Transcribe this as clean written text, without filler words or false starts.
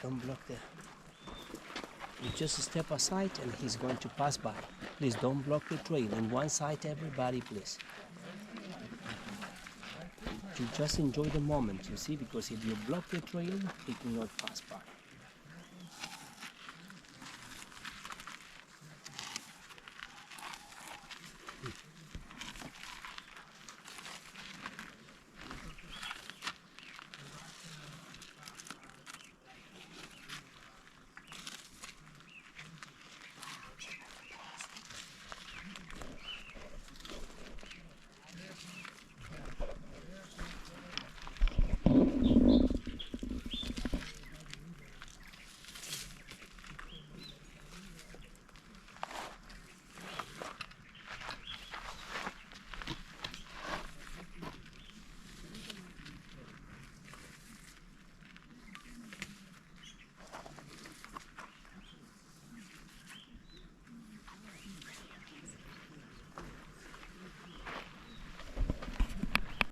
don't block there. You just step aside and he's going to pass by. Please don't block the trail. On one side, everybody, please. You just enjoy the moment, you see, because if you block the trail, it will not pass by.